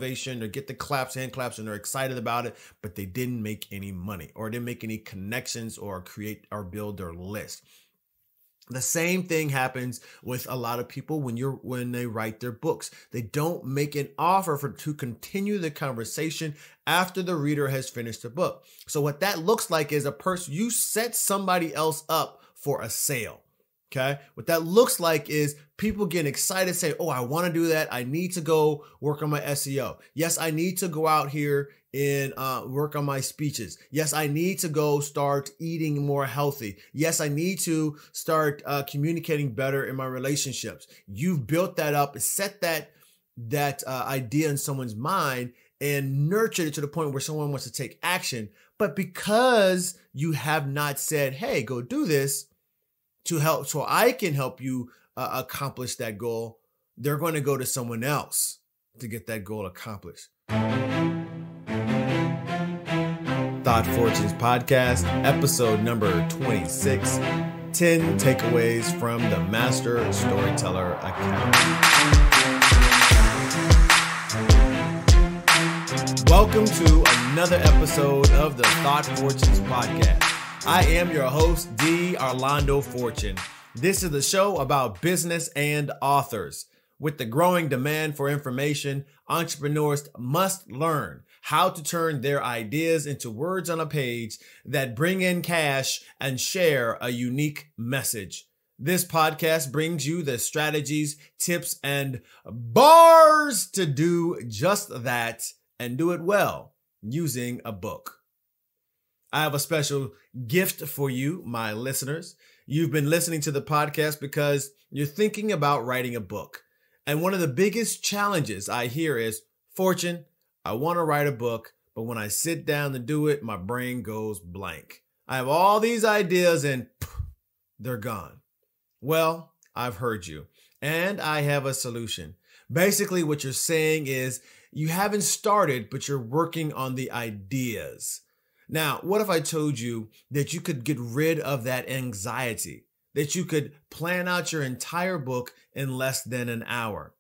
motivation or get the claps, hand claps, and they're excited about it, but they didn't make any money or didn't make any connections or create or build their list. The same thing happens with a lot of people when they write their books. They don't make an offer to continue the conversation after the reader has finished the book. So what that looks like is you set somebody else up for a sale. Okay. What that looks like is people getting excited, say, oh, I want to do that. I need to go work on my SEO. Yes, I need to go out here and work on my speeches. Yes, I need to go start eating more healthy. Yes, I need to start communicating better in my relationships. You've built that up, set that idea in someone's mind and nurtured it to the point where someone wants to take action. But because you have not said, hey, go do this, to help, so I can help you accomplish that goal, they're going to go to someone else to get that goal accomplished. Thought Fortunes Podcast, episode number 26, 10 takeaways from the Master Storyteller Academy. Welcome to another episode of the Thought Fortunes Podcast. I am your host, D. Orlando Fortune. This is the show about business and authors. With the growing demand for information, entrepreneurs must learn how to turn their ideas into words on a page that bring in cash and share a unique message. This podcast brings you the strategies, tips, and bars to do just that and do it well using a book. I have a special gift for you, my listeners. You've been listening to the podcast because you're thinking about writing a book. And one of the biggest challenges I hear is, Fortune, I want to write a book, but when I sit down to do it, my brain goes blank. I have all these ideas and they're gone. Well, I've heard you, and I have a solution. Basically, what you're saying is you haven't started, but you're working on the ideas. Now, what if I told you that you could get rid of that anxiety, that you could plan out your entire book in less than an hour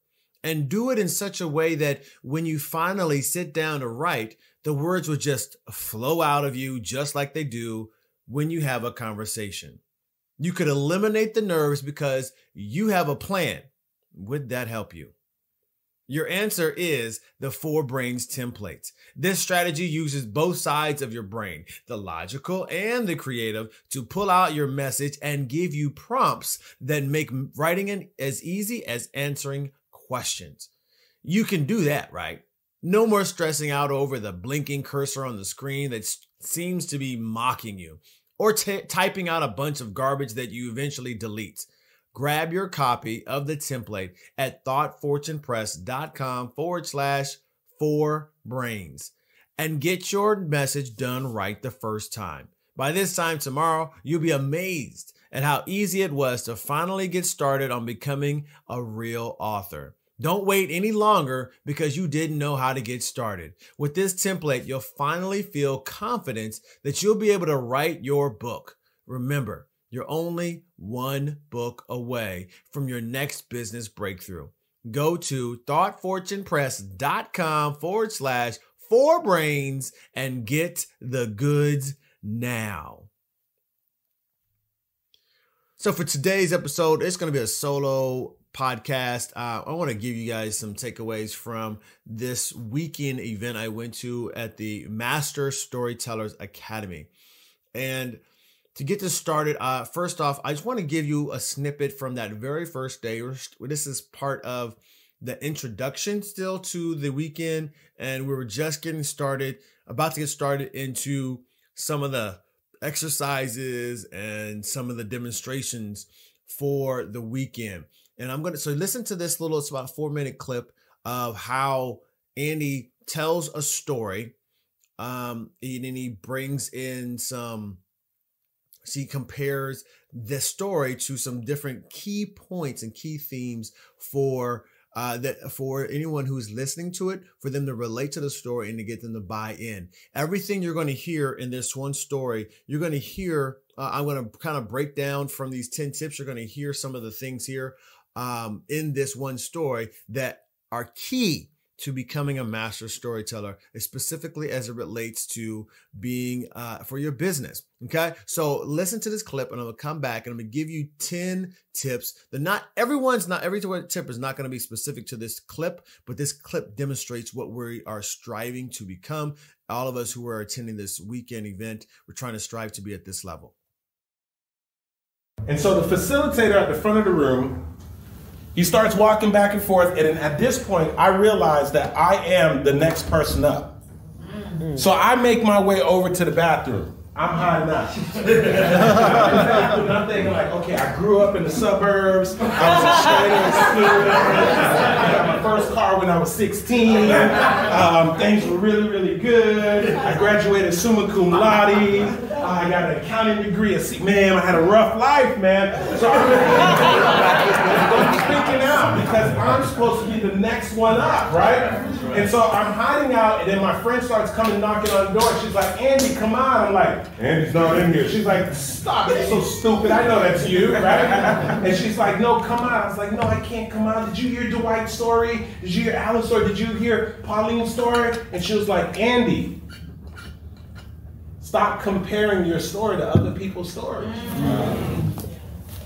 and do it in such a way that when you finally sit down to write, the words would just flow out of you just like they do when you have a conversation. You could eliminate the nerves because you have a plan. Would that help you? Your answer is the 4 brains template. This strategy uses both sides of your brain, the logical and the creative, to pull out your message and give you prompts that make writing as easy as answering questions. You can do that, right? No more stressing out over the blinking cursor on the screen that seems to be mocking you, or typing out a bunch of garbage that you eventually delete. Grab your copy of the template at thoughtfortunepress.com/4brains and get your message done right the first time. By this time tomorrow, you'll be amazed at how easy it was to finally get started on becoming a real author. Don't wait any longer because you didn't know how to get started. With this template, you'll finally feel confidence that you'll be able to write your book. Remember, you're only one book away from your next business breakthrough. Go to thoughtfortunepress.com/4brains and get the goods now. So for today's episode, it's going to be a solo podcast. I want to give you guys some takeaways from this weekend event I went to at the Master Storytellers Academy. And to get this started, first off, I just want to give you a snippet from that very first day. This is part of the introduction still to the weekend, and we were just getting started, about to get started into some of the exercises and some of the demonstrations for the weekend. And so listen to this it's about a 4-minute clip of how Andy tells a story, and then he brings in he compares the story to some different key points and key themes for anyone who's listening to it, for them to relate to the story and to get them to buy in. Everything you're going to hear in this one story, you're going to hear, I'm going to kind of break down from these 10 tips. You're going to hear some of the things here in this one story that are key to becoming a master storyteller, specifically as it relates to being for your business. Okay, so listen to this clip, and I'm gonna come back and I'm gonna give you 10 tips. Not every tip is not gonna be specific to this clip, but this clip demonstrates what we are striving to become. All of us who are attending this weekend event, we're trying to strive to be at this level. And so the facilitator at the front of the room, he starts walking back and forth, and at this point, I realize that I am the next person up. So I make my way over to the bathroom. I'm hiding out. I'm thinking like, okay, I grew up in the suburbs. I was a straight A student. I got my first car when I was 16. Things were really, really good. I graduated summa cum laude. I got an accounting degree. Man, I had a rough life, man. So I'm freaking out because I'm supposed to be the next one up, right? And so I'm hiding out, and then my friend starts coming knocking on the door. She's like, Andy, come on. I'm like, Andy's not in here. She's like, stop it, you're so stupid. I know that's you, right? And she's like, no, come on. I was like, no, I can't come on. Did you hear Dwight's story? Did you hear Alan's story? Did you hear Pauline's story? And she was like, Andy, stop comparing your story to other people's stories.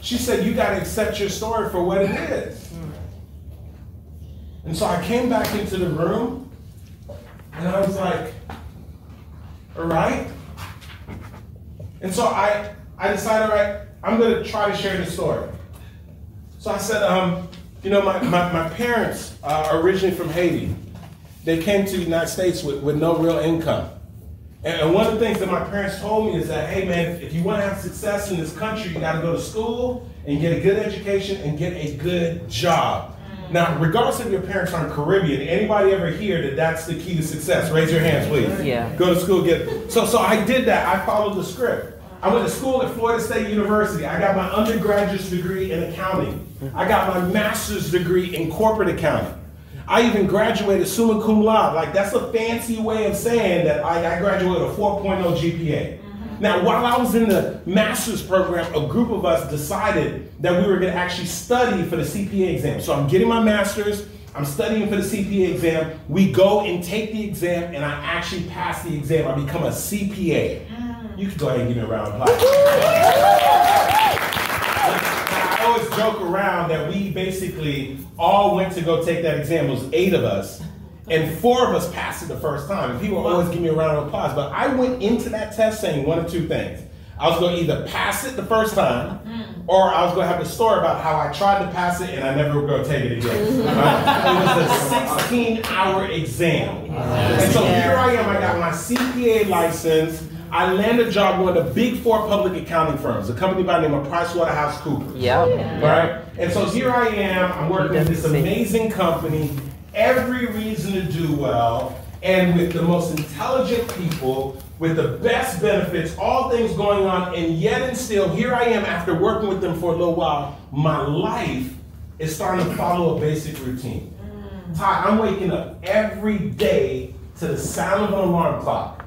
She said, you got to accept your story for what it is. And so I came back into the room, and I was like, all right. And so I decided, all right, I'm going to try to share the story. So I said, my parents are originally from Haiti. They came to the United States with no real income. And one of the things that my parents told me is that, hey man, if you want to have success in this country, you got to go to school and get a good education and get a good job. Now, regardless if your parents aren't Caribbean, anybody ever hear that that's the key to success? Raise your hands, please. Yeah. Go to school, get. So I did that. I followed the script. I went to school at Florida State University. I got my undergraduate degree in accounting. I got my master's degree in corporate accounting. I even graduated summa cum laude. Like, that's a fancy way of saying that I graduated a 4.0 GPA. Now, while I was in the master's program, a group of us decided that we were going to actually study for the CPA exam. So I'm getting my master's, I'm studying for the CPA exam. We go and take the exam, and I actually pass the exam. I become a CPA. You can go ahead and give me a round of applause. I always joke around that we basically all went to go take that exam. It was 8 of us. And 4 of us passed it the first time. And people always give me a round of applause. But I went into that test saying one of 2 things. I was going to either pass it the first time, or I was going to have the story about how I tried to pass it and I never was going to take it again. It was a 16-hour exam. And so here I am. I got my CPA license. I landed a job with one of the big 4 public accounting firms, a company by the name of PricewaterhouseCoopers. Right? And so here I am. I'm working with this amazing company. Every reason to do well, and with the most intelligent people, with the best benefits, all things going on, and yet and still, here I am after working with them for a little while, my life is starting to follow a basic routine. Ty, I'm waking up every day to the sound of an alarm clock.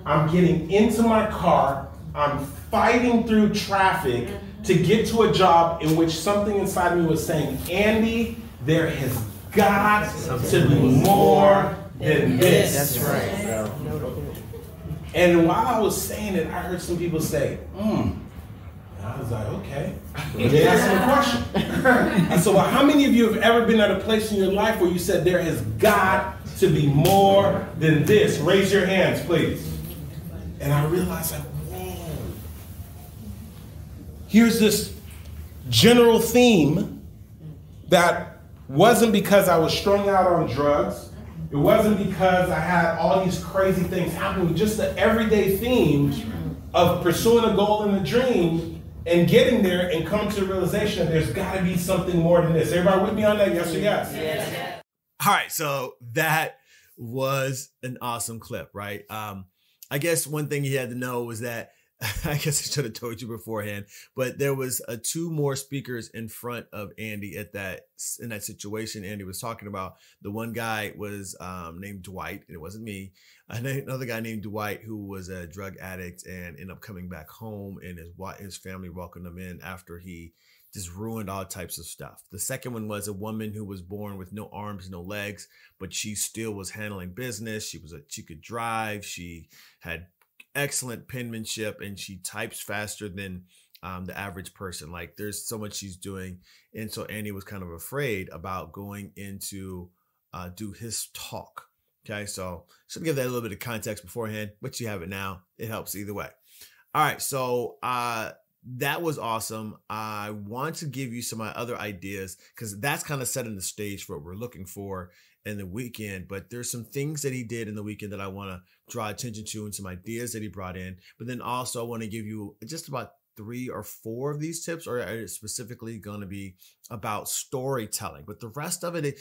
I'm getting into my car, I'm fighting through traffic to get to a job in which something inside me was saying, Andy, there has got to be more than this. That's right. And while I was saying it, I heard some people say, And I was like, okay. Let me ask them a question. I said, well, how many of you have ever been at a place in your life where you said there has got to be more than this? Raise your hands, please. And I realized, like, whoa. Here's this general theme that wasn't because I was strung out on drugs. It wasn't because I had all these crazy things happening. Just the everyday theme of pursuing a goal and a dream and getting there and coming to the realization that there's got to be something more than this. Everybody with me on that? Yes or yes? Yes. All right. So that was an awesome clip, right? I guess one thing you had to know was that I guess I should have told you beforehand, but there was 2 more speakers in front of Andy in that situation Andy was talking about. The one guy was named Dwight, and it wasn't me. Another guy named Dwight who was a drug addict and ended up coming back home, and his family welcomed him in after he just ruined all types of stuff. The second one was a woman who was born with no arms, no legs, but she still was handling business. She could drive. She had excellent penmanship, and she types faster than the average person. Like, there's so much she's doing. And so Andy was kind of afraid about going into do his talk. Okay, so should give that a little bit of context beforehand, but you have it now. It helps either way. All right, so that was awesome. I want to give you some of my other ideas, because that's kind of setting the stage for what we're looking for in the weekend. But there's some things that he did in the weekend that I want to draw attention to, and some ideas that he brought in. But then also I want to give you just about 3 or 4 of these tips, or are specifically going to be about storytelling. But the rest of it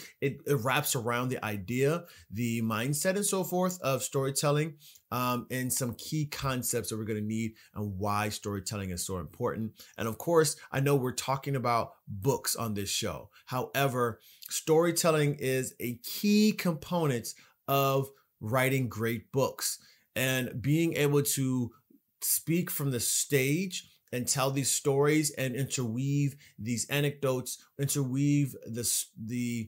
wraps around the idea, the mindset, and so forth of storytelling, and some key concepts that we're going to need, and why storytelling is so important. And of course, I know we're talking about books on this show. However, storytelling is a key component of writing great books, and being able to speak from the stage and tell these stories and interweave these anecdotes, interweave the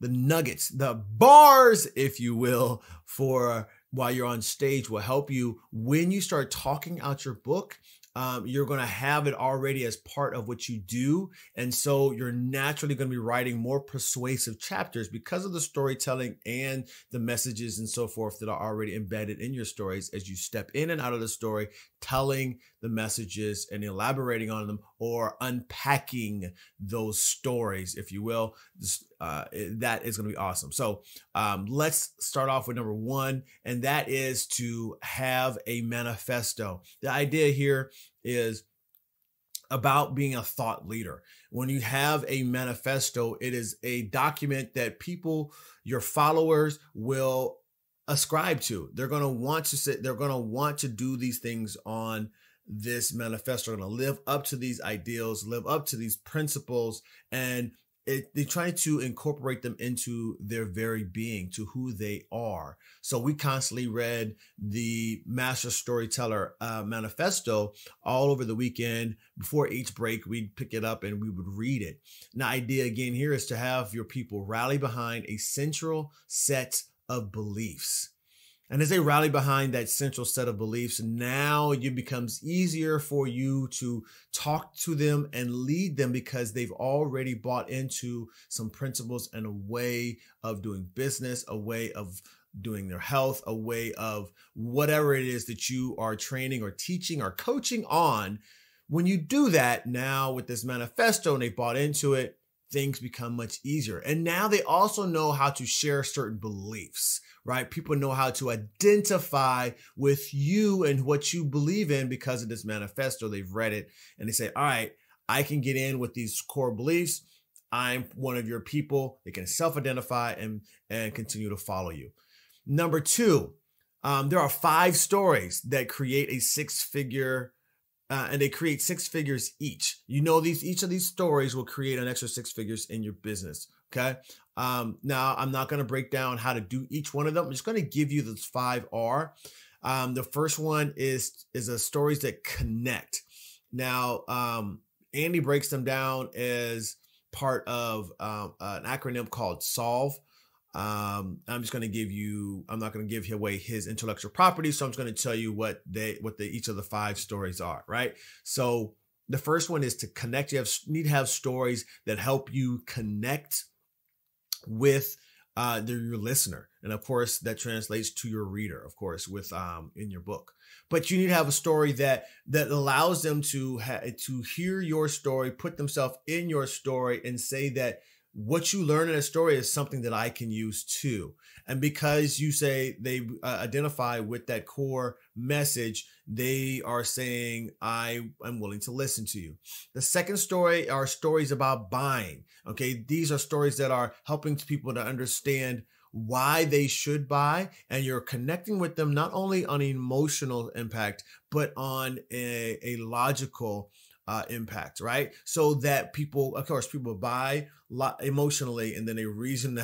nuggets, the bars, if you will, for while you're on stage, will help you when you start talking out your book. You're going to have it already as part of what you do. And so you're naturally going to be writing more persuasive chapters because of the storytelling and the messages and so forth that are already embedded in your stories as you step in and out of the story, telling the messages and elaborating on them, or unpacking those stories, if you will. That is going to be awesome. So let's start off with number 1, and that is to have a manifesto. The idea here is about being a thought leader. When you have a manifesto, it is a document that people, your followers, will ascribe to. They're going to want to sit, they're going to want to do these things on this manifesto. They're going to live up to these ideals, live up to these principles, and they try to incorporate them into their very being, to who they are. So we constantly read the Master Storyteller manifesto all over the weekend. Before each break, we'd pick it up and we would read it. And the idea again here is to have your people rally behind a central set of beliefs. And as they rally behind that central set of beliefs, now it becomes easier for you to talk to them and lead them, because they've already bought into some principles and a way of doing business, a way of doing their health, a way of whatever it is that you are training or teaching or coaching on. When you do that now with this manifesto and they bought into it, things become much easier. And now they also know how to share certain beliefs, right? People know how to identify with you and what you believe in because of this manifesto. They've read it and they say, all right, I can get in with these core beliefs. I'm one of your people. They can self-identify and continue to follow you. Number 2, there are 5 stories that create a 6-figure and they create 6 figures each. You know, each of these stories will create an extra 6 figures in your business. Okay. Now I'm not going to break down how to do each one of them. I'm just going to give you those 5 R. The first one is the stories that connect. Now, Andy breaks them down as part of an acronym called SOLVE. I'm just going to give you, I'm not going to give away his intellectual property. So I'm just going to tell you what each of the 5 stories are, right? So the first one is to connect. You need to have stories that help you connect with your listener. And of course that translates to your reader, of course, with in your book. But you need to have a story that allows them to hear your story, put themselves in your story, and say that what you learn in a story is something that I can use too. And because you say they identify with that core message, they are saying, I am willing to listen to you. The second story are stories about buying. Okay. These are stories that are helping people to understand why they should buy. And you're connecting with them, not only on an emotional impact, but on a logical impact, right? So that people, of course, people buy emotionally, and then they reason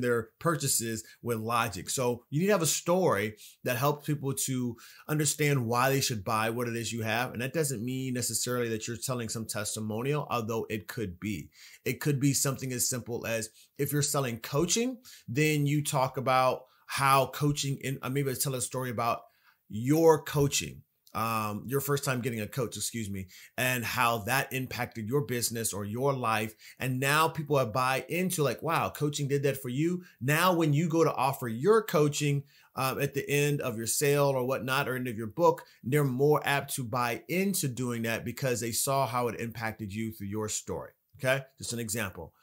their purchases with logic. So you need to have a story that helps people to understand why they should buy what it is you have. And that doesn't mean necessarily that you're telling some testimonial, although it could be. It could be something as simple as, if you're selling coaching, then you talk about how coaching, and maybe tell a story about your coaching, your first time getting a coach, and how that impacted your business or your life. And now people have buy into like, wow, coaching did that for you. Now, when you go to offer your coaching at the end of your sale or whatnot, or end of your book, they're more apt to buy into doing that because they saw how it impacted you through your story. Okay. Just an example.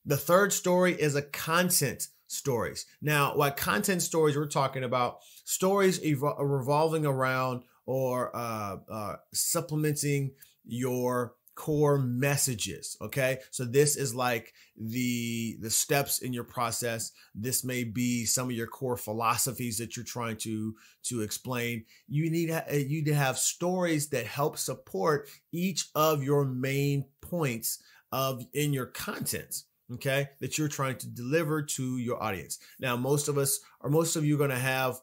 The third story is a content stories. Now, what content stories, we're talking about stories revolving around or supplementing your core messages. Okay. So this is like the steps in your process. This may be some of your core philosophies that you're trying to explain. You need to have stories that help support each of your main points in your content. Okay, that you're trying to deliver to your audience. Now, most of you are going to have,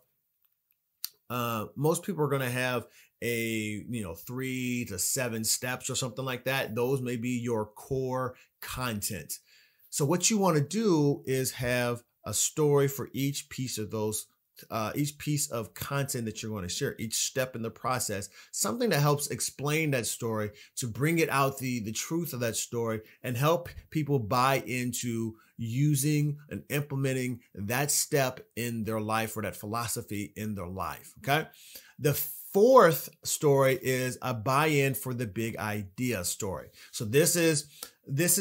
most people are going to have a 3 to 7 steps or something like that. Those may be your core content. So what you want to do is have a story for each piece of those, each piece of content that you're going to share, each step in the process, something that helps explain that story, to bring it out, the truth of that story, and help people buy into using and implementing that step in their life or that philosophy in their life. Okay. The fourth story is a buy-in for the big idea story. So this is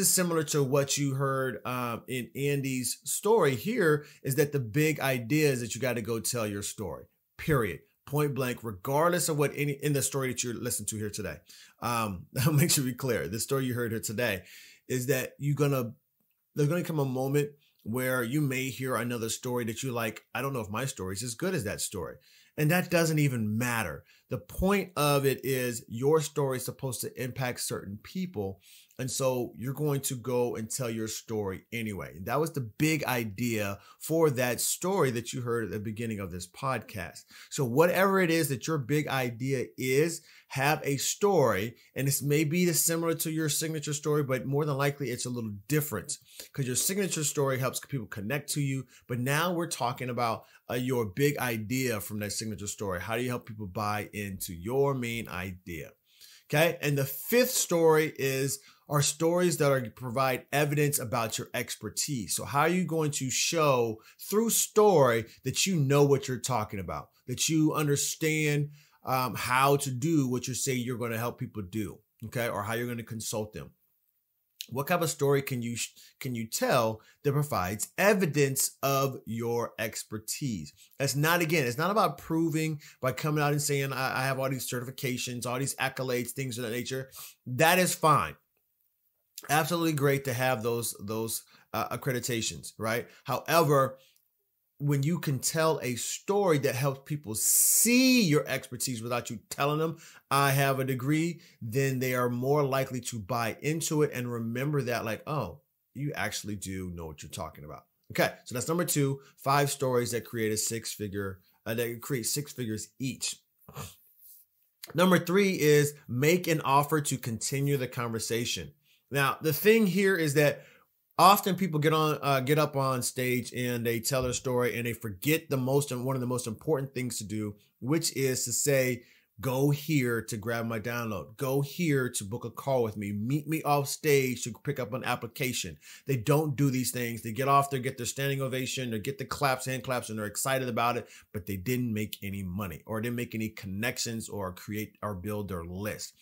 similar to what you heard in Andy's story here, is that the big idea is that you got to go tell your story, period. Point blank, regardless of what in the story that you're listening to here today. I'll make sure we clear. The story you heard here today is that there's going to come a moment where you may hear another story that you're like, I don't know if my story is as good as that story. And that doesn't even matter. The point of it is your story is supposed to impact certain people. And so you're going to go and tell your story anyway. That was the big idea for that story that you heard at the beginning of this podcast. So whatever it is that your big idea is, have a story. And this may be similar to your signature story, but more than likely it's a little different, because your signature story helps people connect to you. But now we're talking about your big idea from that signature story. How do you help people buy into your main idea? Okay. And the fifth story are stories that provide evidence about your expertise. So how are you going to show through story that you know what you're talking about, that you understand how to do what you say you're going to help people do, okay, or how you're going to consult them? What type of story can you tell that provides evidence of your expertise? It's not about proving by coming out and saying, I have all these certifications, all these accolades, things of that nature. That is fine. Absolutely great to have those accreditations, right? However, when you can tell a story that helps people see your expertise without you telling them, I have a degree, then they are more likely to buy into it and remember that, like, oh, you actually do know what you're talking about. Okay, so that's number 2, 5 stories that create that create 6 figures each. Number 3 is make an offer to continue the conversation. Now, the thing here is that often people get up on stage and they tell their story and they forget one of the most important things to do, which is to say, go here to grab my download. Go here to book a call with me. Meet me off stage to pick up an application. They don't do these things. They get off there, get their standing ovation, or get the hand claps, and they're excited about it, but they didn't make any money, or didn't make any connections, or create or build their list.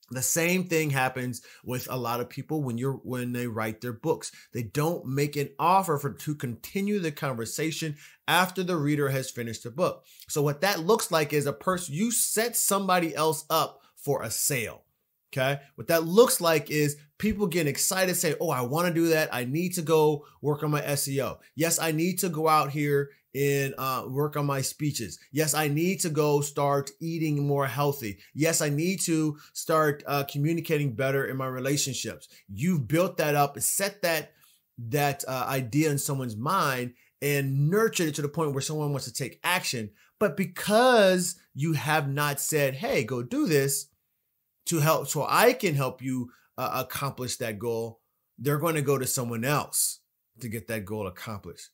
The same thing happens with a lot of people when they write their books. They don't make an offer to continue the conversation after the reader has finished the book. So what that looks like is you set somebody else up for a sale. Okay. What that looks like is people getting excited, say, oh, I want to do that. I need to go work on my SEO. Yes, I need to go out here and work on my speeches. Yes, I need to go start eating more healthy. Yes, I need to start communicating better in my relationships. You've built that up and set that idea in someone's mind and nurtured it to the point where someone wants to take action. But because you have not said, hey, go do this to help, so I can help you accomplish that goal, they're going to go to someone else to get that goal accomplished.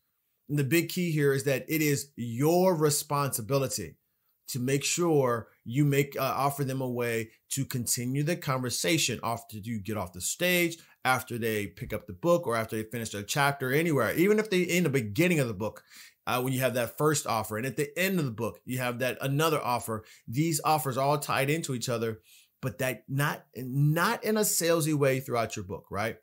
And the big key here is that it is your responsibility to make sure you offer them a way to continue the conversation after you get off the stage, after they pick up the book, or after they finish their chapter, anywhere. Even if they in the beginning of the book, when you have that first offer, and at the end of the book, you have that another offer. These offers all tied into each other, but that not in a salesy way throughout your book, right?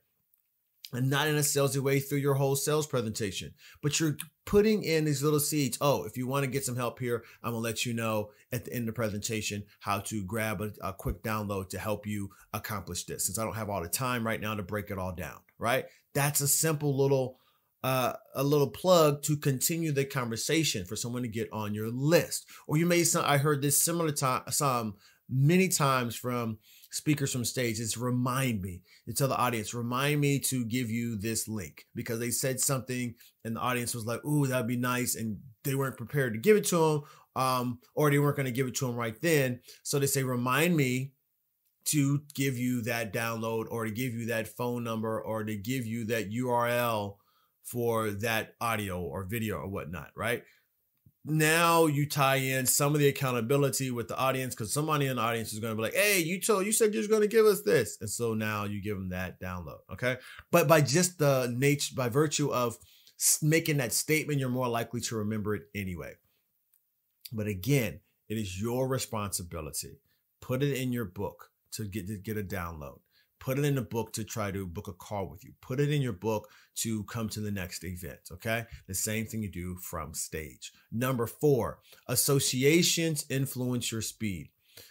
And not in a salesy way through your whole sales presentation, but you're putting in these little seeds. Oh, if you want to get some help here, I'm going to let you know at the end of the presentation how to grab a quick download to help you accomplish this, since I don't have all the time right now to break it all down, right? That's a simple little plug to continue the conversation for someone to get on your list. Or you may, I heard this similar time, many times from speakers from stage, is remind me. You tell the audience, remind me to give you this link, because they said something and the audience was like, ooh, that'd be nice. And they weren't prepared to give it to them, or they weren't going to give it to them right then. So they say, remind me to give you that download, or to give you that phone number, or to give you that URL for that audio or video or whatnot, right? Now you tie in some of the accountability with the audience, because somebody in the audience is going to be like, hey, you said you were going to give us this. And so now you give them that download. Okay. But by just by virtue of making that statement, you're more likely to remember it anyway. But again, it is your responsibility. Put it in your book to get a download. Put it in the book to try to book a call with you. Put it in your book to come to the next event, okay? The same thing you do from stage. Number 4, associations influence your speed.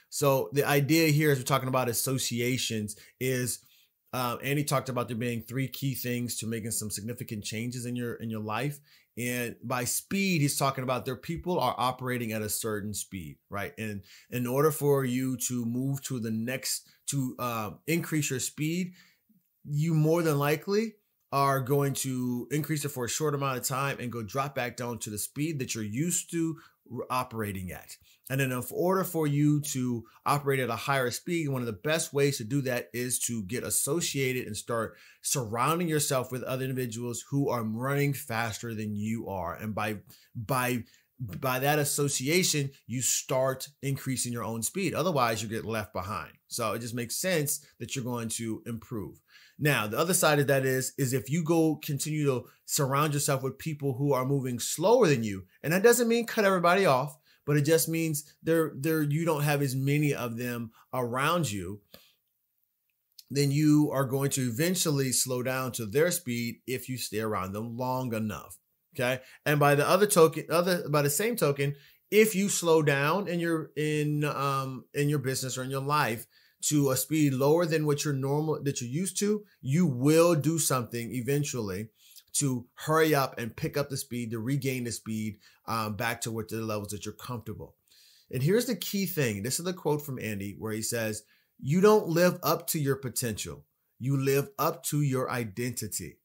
So the idea here, as we're talking about associations, is Andy talked about there being 3 key things to making some significant changes in your life. And by speed, he's talking about people are operating at a certain speed, right? And in order for you to move to the next, to increase your speed, you more than likely are going to increase it for a short amount of time and go drop back down to the speed that you're used to operating at. And then in order for you to operate at a higher speed, one of the best ways to do that is to get associated and start surrounding yourself with other individuals who are running faster than you are. And by that association, you start increasing your own speed. Otherwise, you get left behind. So it just makes sense that you're going to improve. Now, the other side of that is if you continue to surround yourself with people who are moving slower than you, and that doesn't mean cut everybody off, but it just means you don't have as many of them around you, then you are going to eventually slow down to their speed if you stay around them long enough. Okay. And by the same token, if you slow down in your business or in your life to a speed lower than what you're used to, you will do something eventually to hurry up and pick up the speed, to regain the speed back to the levels that you're comfortable. And here's the key thing. This is the quote from Andy where he says, you don't live up to your potential. You live up to your identity.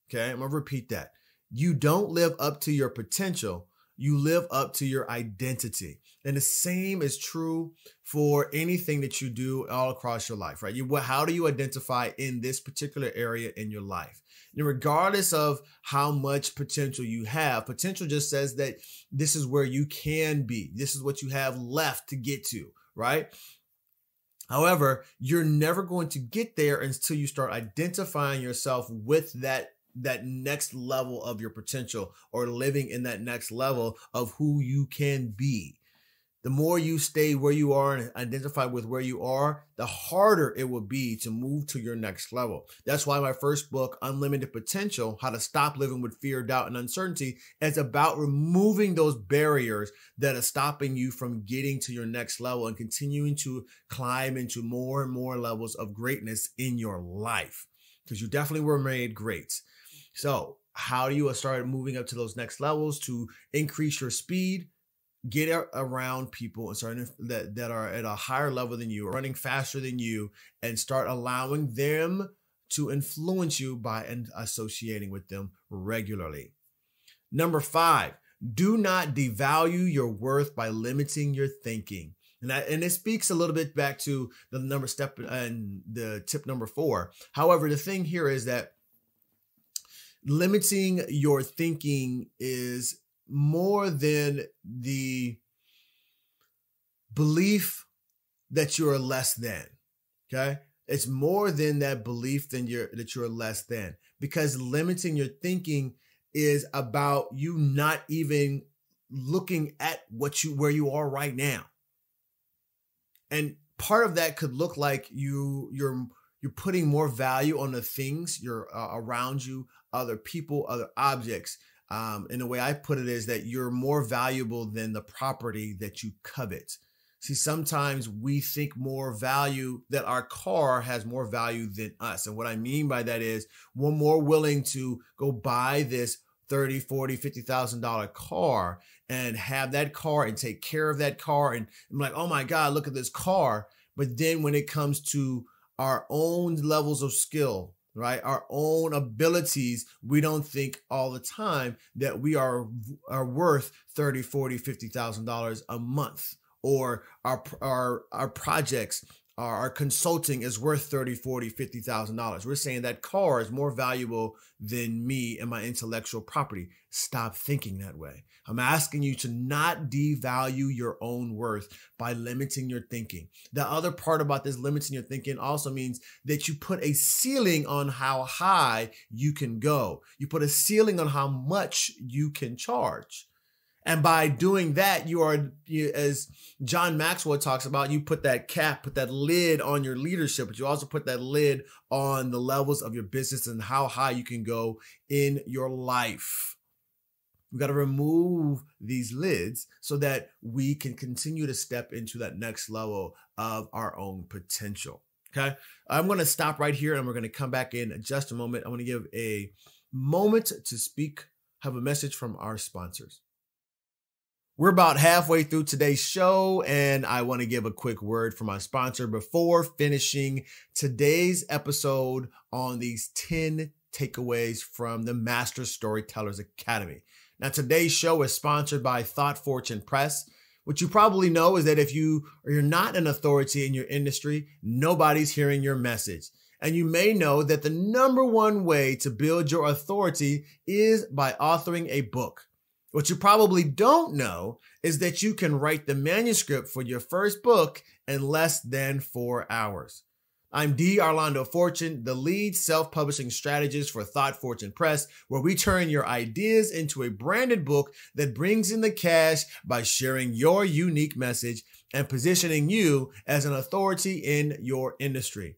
Okay. I'm going to repeat that. You don't live up to your potential. You live up to your identity. And the same is true for anything that you do all across your life, right? How do you identify in this particular area in your life? And regardless of how much potential you have, potential just says that this is where you can be. This is what you have left to get to, right? However, you're never going to get there until you start identifying yourself with that next level of your potential, or living in that next level of who you can be. The more you stay where you are and identify with where you are, the harder it will be to move to your next level. That's why my first book, Unlimited Potential, How to Stop Living with Fear, Doubt, and Uncertainty, is about removing those barriers that are stopping you from getting to your next level and continuing to climb into more and more levels of greatness in your life, because you definitely were made great. So how do you start moving up to those next levels to increase your speed? Get around people and start that are at a higher level than you, running faster than you, and start allowing them to influence you by associating with them regularly. Number 5, do not devalue your worth by limiting your thinking. And it speaks a little bit back to the number step and the tip number 4. However, the thing here is that limiting your thinking is more than the belief that you're less than. Okay. It's more than that belief that you're less than, because limiting your thinking is about you not even looking at where you are right now. And part of that could look like you're putting more value on the things you're around you, other people, other objects. And the way I put it is that you're more valuable than the property that you covet. See, sometimes we think that our car has more value than us. And what I mean by that is we're more willing to go buy this $30,000, $40,000, $50,000 car and have that car and take care of that car. And I'm like, oh my God, look at this car. But then when it comes to our own levels of skill, right, our own abilities, we don't think all the time that we are worth $30,000, $40,000, $50,000 a month, or our projects, our consulting is worth $30,000, $40,000, $50,000. We're saying that car is more valuable than me and my intellectual property. Stop thinking that way. I'm asking you to not devalue your own worth by limiting your thinking. The other part about this limiting your thinking also means that you put a ceiling on how high you can go. You put a ceiling on how much you can charge. And by doing that, as John Maxwell talks about, you put that lid on your leadership, but you also put that lid on the levels of your business and how high you can go in your life. We've got to remove these lids so that we can continue to step into that next level of our own potential. Okay. I'm going to stop right here and we're going to come back in just a moment. I'm going to give a moment to speak, have a message from our sponsors. We're about halfway through today's show, and I want to give a quick word from my sponsor before finishing today's episode on these 10 takeaways from the Master Storytellers Academy. Now, today's show is sponsored by Thought Fortune Press. What you probably know is that if you're not an authority in your industry, nobody's hearing your message. And you may know that the number one way to build your authority is by authoring a book. What you probably don't know is that you can write the manuscript for your first book in less than 4 hours. I'm D. Orlando Fortune, the lead self-publishing strategist for Thought Fortune Press, where we turn your ideas into a branded book that brings in the cash by sharing your unique message and positioning you as an authority in your industry.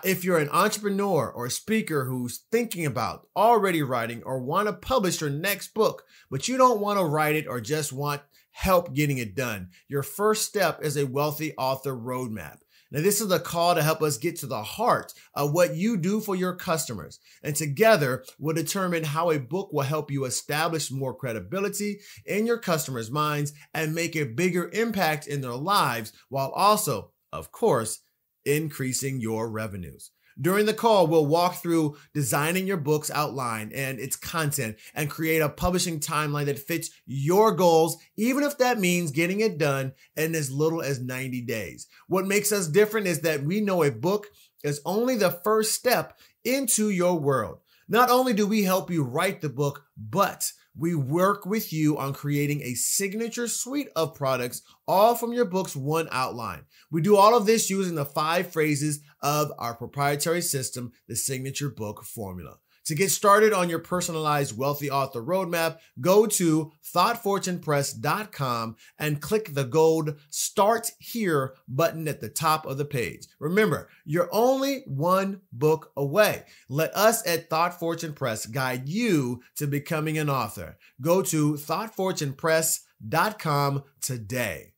If you're an entrepreneur or a speaker who's thinking about already writing or want to publish your next book, but you don't want to write it or just want help getting it done, your first step is a Wealthy Author Roadmap. Now, this is a call to help us get to the heart of what you do for your customers. And together, we'll determine how a book will help you establish more credibility in your customers' minds and make a bigger impact in their lives, while also, of course, increasing your revenues. During the call, we'll walk through designing your book's outline and its content and create a publishing timeline that fits your goals, even if that means getting it done in as little as 90 days. What makes us different is that we know a book is only the first step into your world. Not only do we help you write the book, but we work with you on creating a signature suite of products, all from your book's one outline. We do all of this using the 5 phrases of our proprietary system, the Signature Book Formula. To get started on your personalized wealthy author roadmap, go to thoughtfortunepress.com and click the gold Start Here button at the top of the page. Remember, you're only one book away. Let us at Thought Fortune Press guide you to becoming an author. Go to thoughtfortunepress.com today.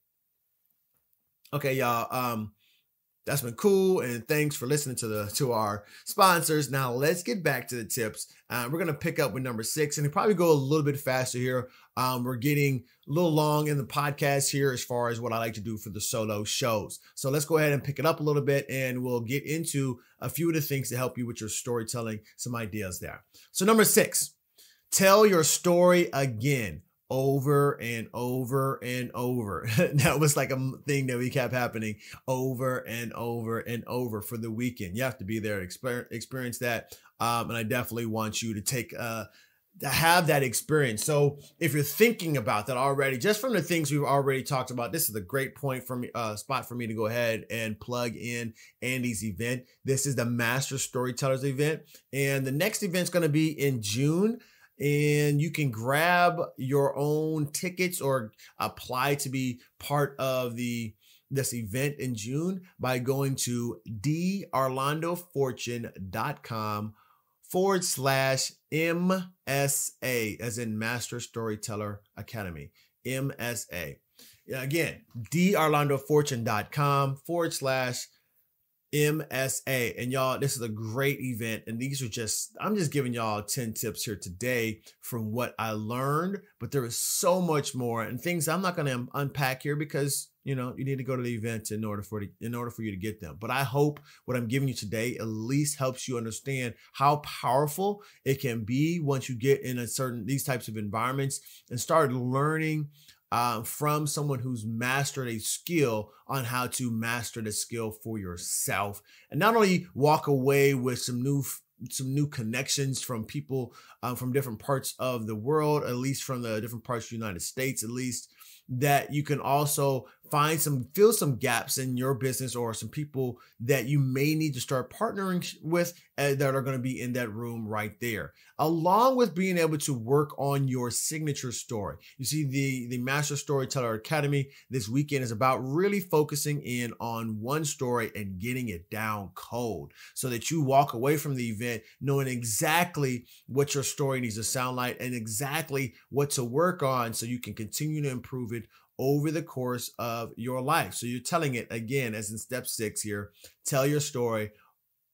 Okay, y'all. That's been cool, and thanks for listening to our sponsors. Now let's get back to the tips. We're gonna pick up with number 6, and probably go a little bit faster here. We're getting a little long in the podcast here as far as what I like to do for the solo shows. So let's go ahead and pick it up a little bit, and we'll get into a few of the things to help you with your storytelling, some ideas there. So number 6, tell your story again. Over and over and over. That was like a thing that we kept happening over and over and over for the weekend. You have to be there to experience that. And I definitely want you to have that experience. So if you're thinking about that already, just from the things we've already talked about, this is a great point for me, spot for me to go ahead and plug in Andy's event. This is the Master Storytellers event. And the next event is going to be in June. And you can grab your own tickets or apply to be part of this event in June by going to DRlandoFortune.com/MSA, as in Master Storyteller Academy, MSA. Again, DRlandoFortune.com/MSA. And y'all, this is a great event. And I'm just giving y'all 10 tips here today from what I learned, but there is so much more and things I'm not going to unpack here because, you need to go to the event in order for you to get them. But I hope what I'm giving you today at least helps you understand how powerful it can be once you get in these types of environments and start learning from someone who's mastered a skill on how to master the skill for yourself, and not only walk away with some new connections from people from different parts of the world, at least from the different parts of the United States, at least, that you can also fill some gaps in your business or some people that you may need to start partnering with that are going to be in that room right there, along with being able to work on your signature story. You see, the Master Storyteller Academy this weekend is about really focusing in on one story and getting it down cold so that you walk away from the event knowing exactly what your story needs to sound like and exactly what to work on so you can continue to improve it over the course of your life. So you're telling it again, as in step 6 here, tell your story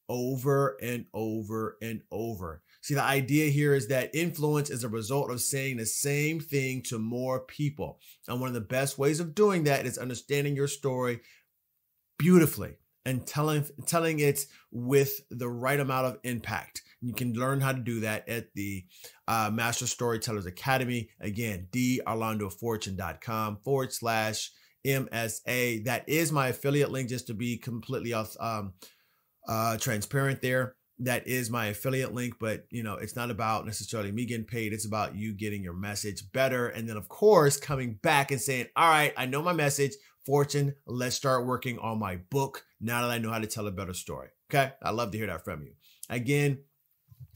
over and over and over. See, the idea here is that influence is a result of saying the same thing to more people. And one of the best ways of doing that is understanding your story beautifully and telling it with the right amount of impact. You can learn how to do that at the Master Storytellers Academy. Again, DRlandoFortune.com/MSA. That is my affiliate link, just to be completely transparent there. That is my affiliate link, but it's not about necessarily me getting paid. It's about you getting your message better. And then of course, coming back and saying, all right, I know my message, Fortune, let's start working on my book now that I know how to tell a better story. Okay. I love to hear that from you. Again,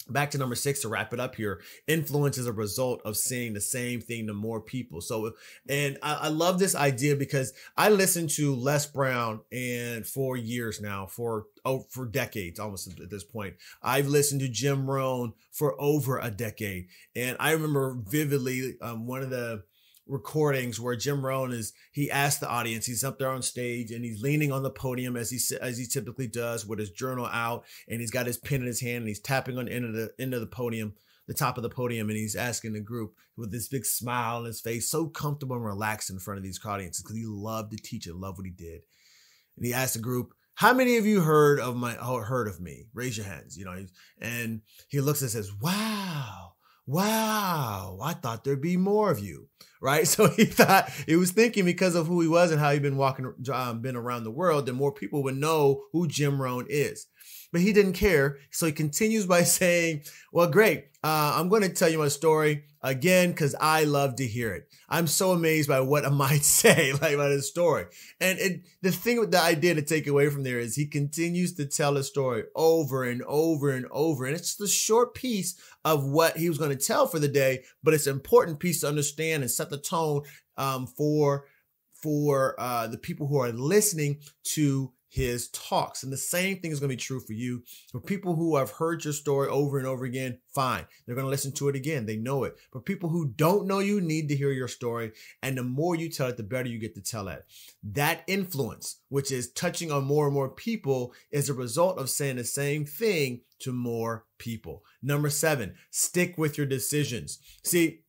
back to number 6 to wrap it up here. Influence is a result of saying the same thing to more people. So, and I love this idea because I listened to Les Brown and for years now, for decades, almost at this point. I've listened to Jim Rohn for over a decade. And I remember vividly one of the recordings where Jim Rohn he asked the audience, he's up there on stage and he's leaning on the podium as he typically does with his journal out, and he's got his pen in his hand and he's tapping on the end of the podium, the top of the podium, and he's asking the group with this big smile on his face, so comfortable and relaxed in front of these audiences because he loved to teach and loved what he did. And he asked the group, how many of you heard of me? Raise your hands, and he looks and says, wow, I thought there'd be more of you, right? So he was thinking because of who he was and how he'd been around the world, that more people would know who Jim Rohn is. but he didn't care. So he continues by saying, well, great. I'm going to tell you my story again because I love to hear it. I'm so amazed by what I might say, like about his story. And the thing with the idea to take away from there is he continues to tell his story over and over and over. And it's the short piece of what he was going to tell for the day, but it's an important piece to understand and set the tone for the people who are listening to his talks. And the same thing is going to be true for you. For people who have heard your story over and over again, fine. They're going to listen to it again. They know it. But people who don't know you need to hear your story. And the more you tell it, the better you get to tell it. That influence, which is touching on more and more people, is a result of saying the same thing to more people. Number 7, stick with your decisions. See,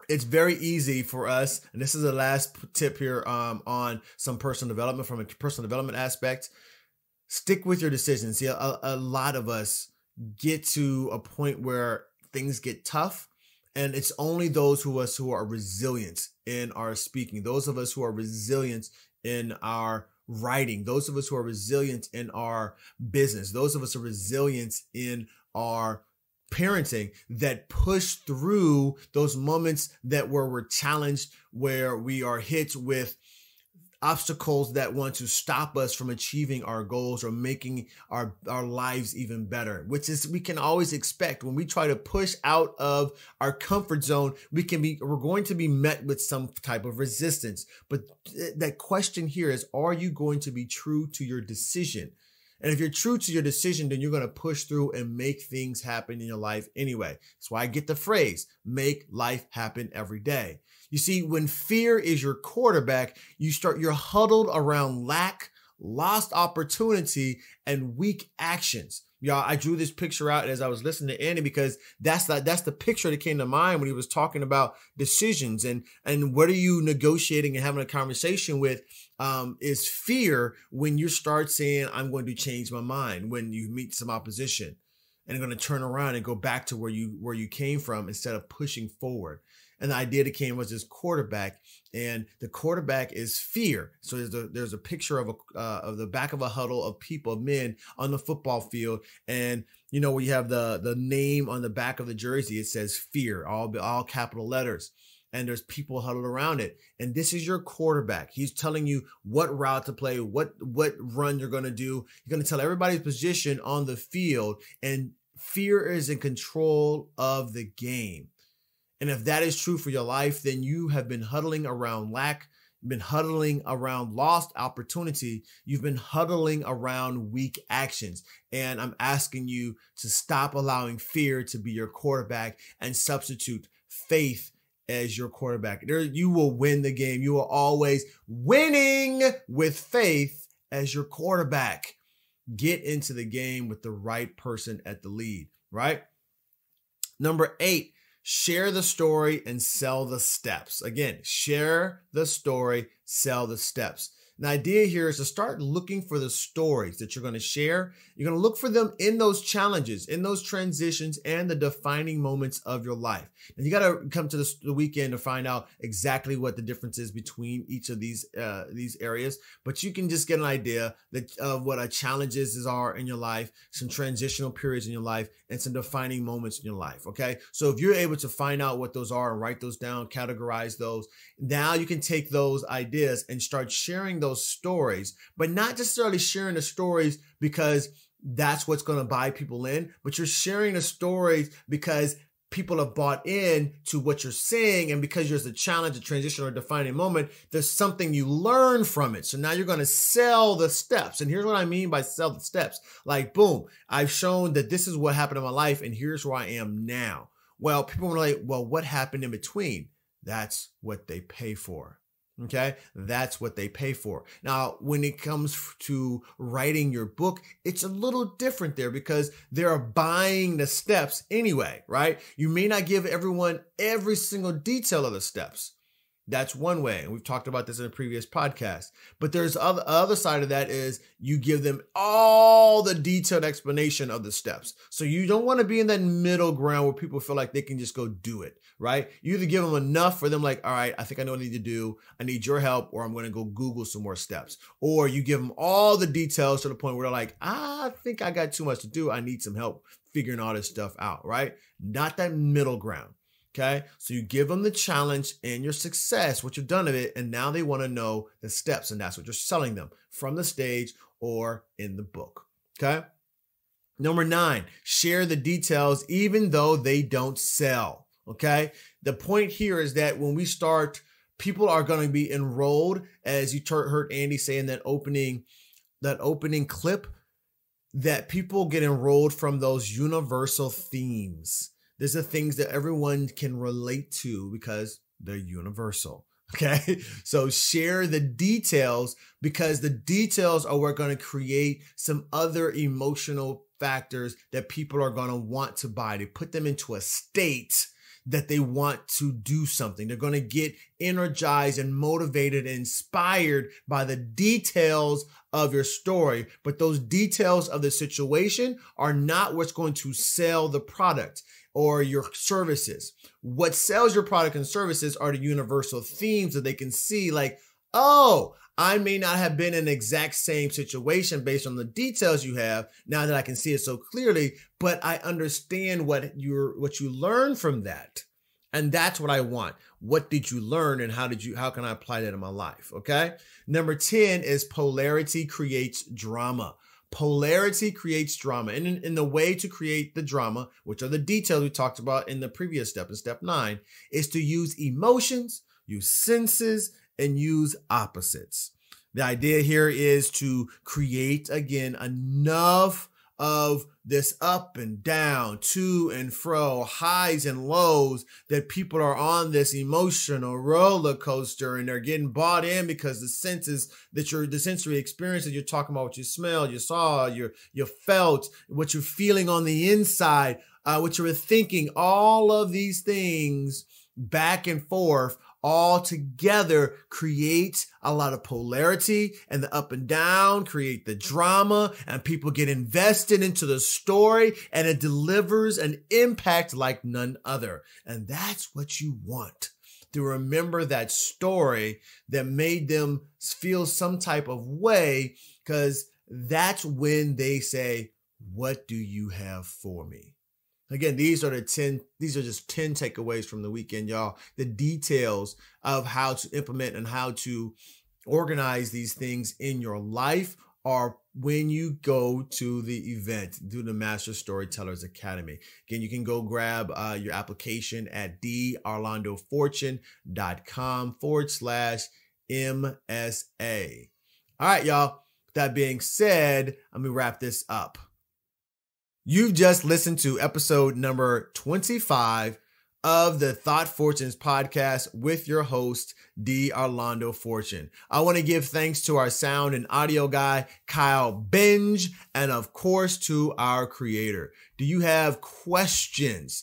it's very easy for us, and this is the last tip here on some personal development from a personal development aspect. Stick with your decisions. See, a lot of us get to a point where things get tough, and it's only those of us who are resilient in our speaking, those of us who are resilient in our writing, those of us who are resilient in our business, those of us who are resilient in our parenting, that push through those moments that where we're challenged, where we are hit with obstacles that want to stop us from achieving our goals or making our lives even better, which is we can always expect when we try to push out of our comfort zone, we're going to be met with some type of resistance. But that question here is, are you going to be true to your decision? And if you're true to your decision, then you're going to push through and make things happen in your life anyway. That's why I get the phrase, make life happen every day. You see, when fear is your quarterback, you're huddled around lack, lost opportunity, and weak actions. Y'all, I drew this picture out as I was listening to Andy because that's the picture that came to mind when he was talking about decisions and what are you negotiating and having a conversation with is fear when you start saying, I'm going to change my mind when you meet some opposition and you're going to turn around and go back to where you came from instead of pushing forward. And the idea that came was this quarterback, and the quarterback is fear. So there's a picture of the back of a huddle of people, of men on the football field, and you know where you have the name on the back of the jersey, it says fear, all capital letters, and there's people huddled around it. And this is your quarterback. He's telling you what route to play, what run you're going to do. You're going to tell everybody's position on the field, and fear is in control of the game. And if that is true for your life, then you have been huddling around lack, been huddling around lost opportunity. You've been huddling around weak actions. And I'm asking you to stop allowing fear to be your quarterback and substitute faith as your quarterback. You will win the game. You are always winning with faith as your quarterback. Get into the game with the right person at the lead, right? Number 8. Share the story and sell the steps. Again, share the story, sell the steps. The idea here is to start looking for the stories that you're going to share. You're going to look for them in those challenges, in those transitions, and the defining moments of your life. And you got to come to the weekend to find out exactly what the difference is between each of these areas. But you can just get an idea of what a challenges are in your life, some transitional periods in your life, and some defining moments in your life. Okay. So if you're able to find out what those are and write those down, categorize those, now you can take those ideas and start sharing those stories, but not necessarily sharing the stories because that's what's going to buy people in, but you're sharing the stories because people have bought in to what you're saying. And because there's a challenge, a transition, or a defining moment, there's something you learn from it. So now you're going to sell the steps. And here's what I mean by sell the steps. Like, boom, I've shown that this is what happened in my life and here's where I am now. Well, people are like, well, what happened in between? That's what they pay for. Okay, that's what they pay for. Now, when it comes to writing your book, it's a little different there because they're buying the steps anyway, right? You may not give everyone every single detail of the steps, That's one way. And we've talked about this in a previous podcast. But there's other side of that is you give them all the detailed explanation of the steps. So you don't want to be in that middle ground where people feel like they can just go do it, right? You either give them enough for them like, all right, I think I know what I need to do. I need your help, or I'm going to go Google some more steps. Or you give them all the details to the point where they're like, I think I got too much to do. I need some help figuring all this stuff out, right? Not that middle ground. Okay, so you give them the challenge and your success, what you've done of it, and now they want to know the steps, and that's what you're selling them from the stage or in the book. Okay. Number 9, share the details even though they don't sell. Okay. The point here is that when we start, people are going to be enrolled, as you heard Andy say in that opening clip, that people get enrolled from those universal themes. These are things that everyone can relate to because they're universal. Okay. So share the details, because the details are what's going to create some other emotional factors that people are going to want to buy. They put them into a state that they want to do something. They're going to get energized and motivated and inspired by the details of your story. But those details of the situation are not what's going to sell the product or your services. What sells your product and services are the universal themes that they can see, like, oh, I may not have been in the exact same situation based on the details you have now that I can see it so clearly, but I understand what you learned from that. And that's what I want. What did you learn, and how can I apply that in my life? Okay. Number 10 is polarity creates drama. Polarity creates drama. And in the way to create the drama, which are the details we talked about in the previous step, in step 9, is to use emotions, use senses, and use opposites. The idea here is to create, again, enough of this up and down, to and fro, highs and lows, that people are on this emotional roller coaster and they're getting bought in because the senses that the sensory experiences you're talking about, what you smelled, you saw, you felt, what you're feeling on the inside, what you were thinking, all of these things back and forth all together create a lot of polarity, and the up and down create the drama, and people get invested into the story, and it delivers an impact like none other. And that's what you want, to remember that story that made them feel some type of way, because that's when they say, what do you have for me? Again, these are just 10 takeaways from the weekend, y'all. The details of how to implement and how to organize these things in your life are when you go to the event, do the Master Storytellers Academy. Again, you can go grab your application at DRlandoFortune.com/MSA. All right, y'all. With that being said, let me wrap this up. You've just listened to episode number 25 of the Thought Fortunes podcast with your host, D. Orlando Fortune. I want to give thanks to our sound and audio guy, Kyle Benj, and of course to our creator. Do you have questions?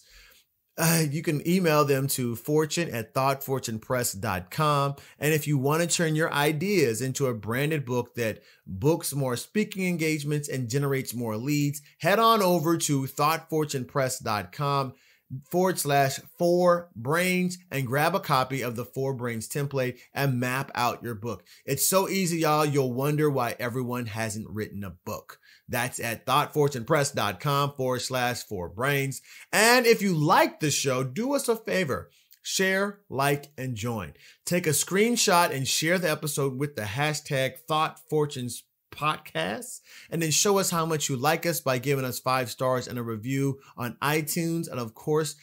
You can email them to fortune@thoughtfortunepress.com. And if you want to turn your ideas into a branded book that books more speaking engagements and generates more leads, head on over to thoughtfortunepress.com/4brains and grab a copy of the 4 Brains template and map out your book. It's so easy, y'all. You'll wonder why everyone hasn't written a book. That's at thoughtfortunepress.com/4brains. And if you like the show, do us a favor. Share, like, and join. Take a screenshot and share the episode with the hashtag ThoughtFortunesPodcast, and then show us how much you like us by giving us 5 stars and a review on iTunes. And of course,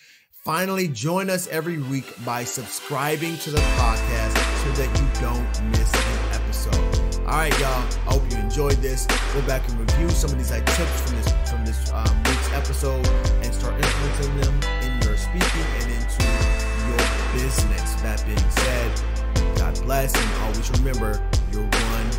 finally join us every week by subscribing to the podcast so that you don't miss an episode. All right, y'all. I hope you enjoyed this. Go back and review some of these tips from this week's episode and start implementing them in your speaking and into your business. That being said, God bless, and always remember, you're one